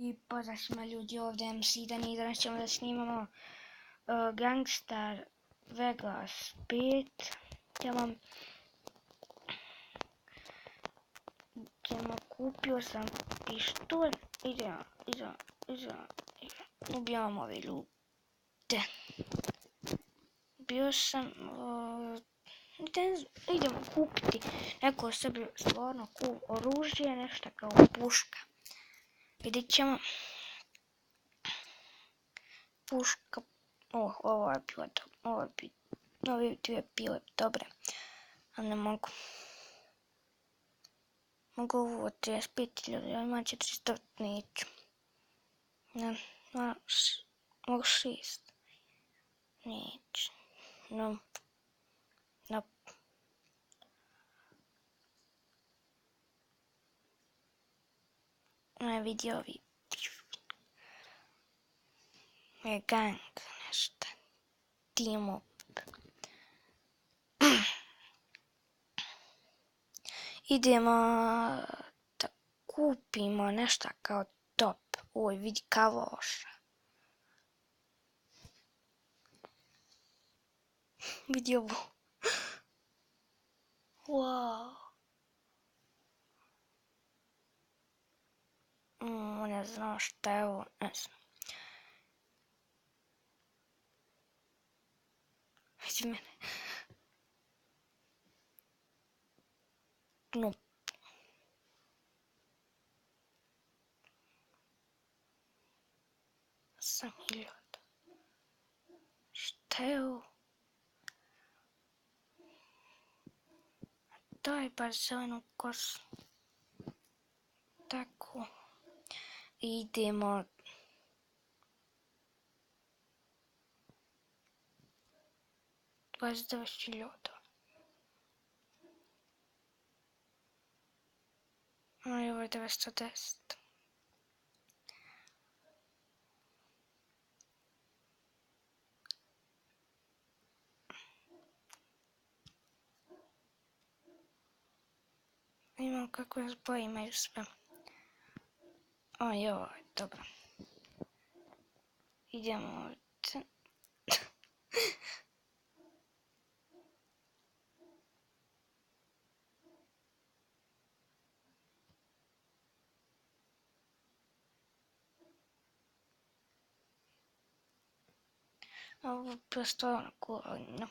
I pozdrav svima ljudi, ovdje MC Dan i danas ćemo da snimamo Gangstar Vegas 5. Kupio sam pištolj, idemo, ubijamo ove ljude. Bio sam, idemo kupiti neko sebi stvarno cool oružje, nešto kao puška. Vidjet ćemo. Puška, ovo je bilo dobro, ove dvije bile dobre, ali ne mogu. Mogu ovo 35.000, ali ima 400, neću. Mogu 6, neću. No. Ne vidio ovi. Je gang, nešto. Team up. Idemo da kupimo nešto kao top. Oj, vidi kavoša. Vidi ovo. Wow. Ne znam šta je ovo, ne znam. Vidi mene. No. Sam hiljada. Šta je ovo? Daj bar zelenu kosu. Tako. Idemo. $29.000. A ovo je 910. Imam kakve zboje imaju sve. Joj, dobro. Idemo ovdje. Ovo je bilo stvarno cool, ali no.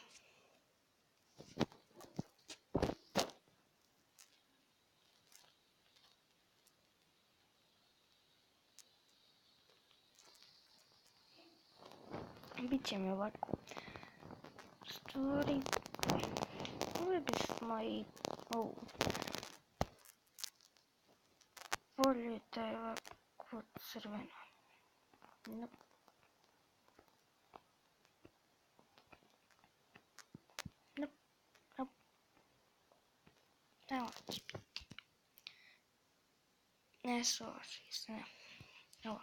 Biće mi ovako. Stvari. Uvijek bismo i ovu. Bolje da je ovako crveno. No. Evo će biti. Ne složi se, ne. Evo.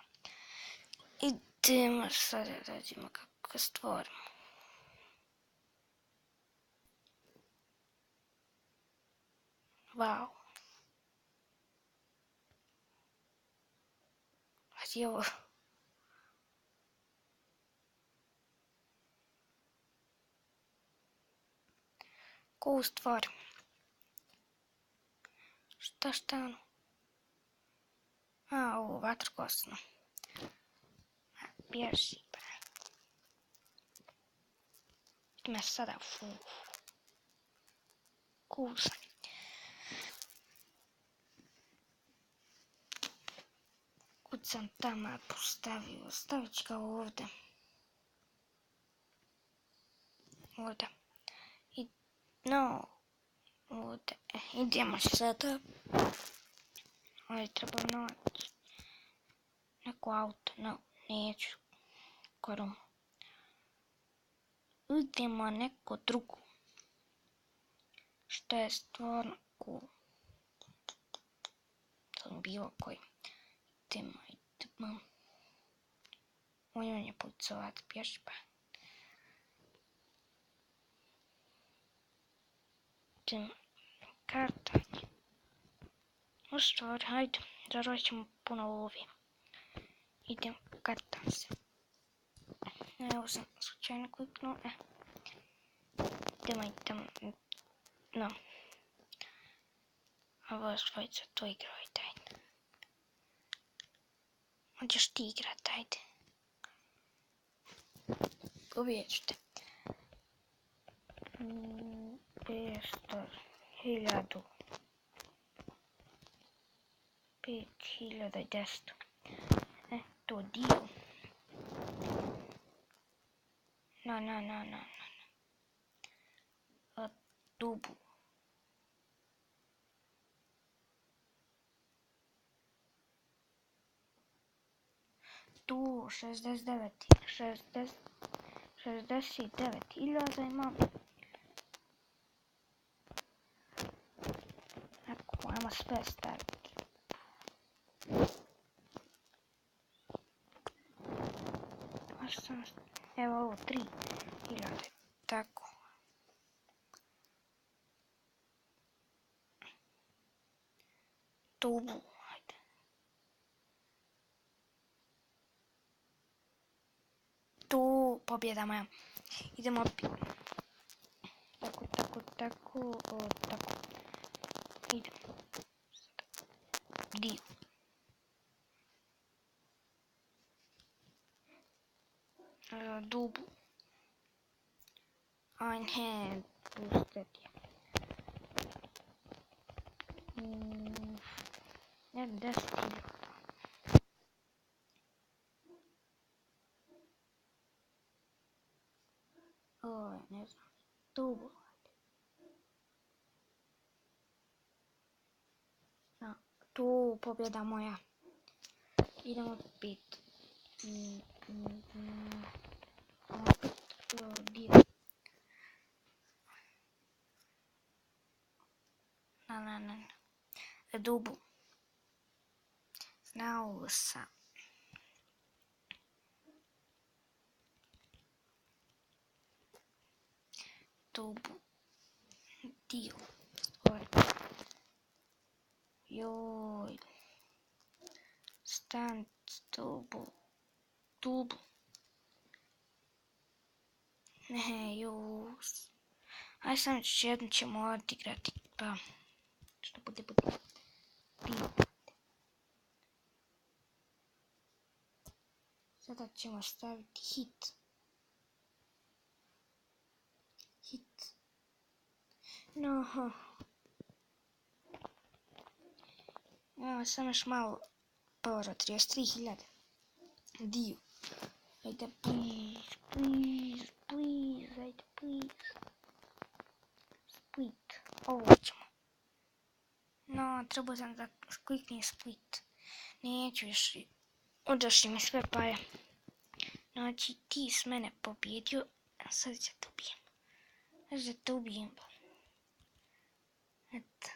Idemo sada da radimo kako stvorimo. Wow. Hadi ovo. Cool stvar. Šta ono? Ovo vatrokosno. Bježi, bre. Ideme sada, cool sam. Kud sam tamo postavio? Stavit ću ga ovdje. Ovdje. Ovdje. Idemo sada. Ovdje treba naći neko auto. No, neću. Korom. Idemo neko drugo. Što je stvarno cool. Sam bilo koji. Idemo. On je pucovat, bježi pa. Idemo. Kartanje. U stvari, hajde, zaradit ćemo puno ovi. idem, katam se. Evo sam slučajno kliknuo, idemo, no. Ovo dvojica to igrajte, ajde. Hoćeš ti igrat, ajde. Pobijet ću te. 500, 1000, 5100. To dio. No. Dubu. Tu 69.000 imam. Ajmo sve staviti. Evo ovo 3.000. Tako. Dubu. Ajde. Tu pobjeda moja. Idemo opet. Tako. Idemo. Dio. Dubu. Aj ne, pustiti. Ne, 10.000. Ne znam. Dubu. Tu pobjeda moja. Idemo opet. Dio. Na. Dubu. Znao sam. Dubu. Dio. Joj. Stan. Dubu. Ne, jus. Aj sam jednu ćemo odigrati, pa što bude. Sada ćemo staviti hit. No. Samo još malo power, 33.000. Dio. Ajde, please, ajde, please. Split. Ovo ćemo. No, trebao sam da kliknem split. Neću još. Odašli mi sve pare. Znači, ti s mene pobjedio. Sad ću te ubijem. Eto.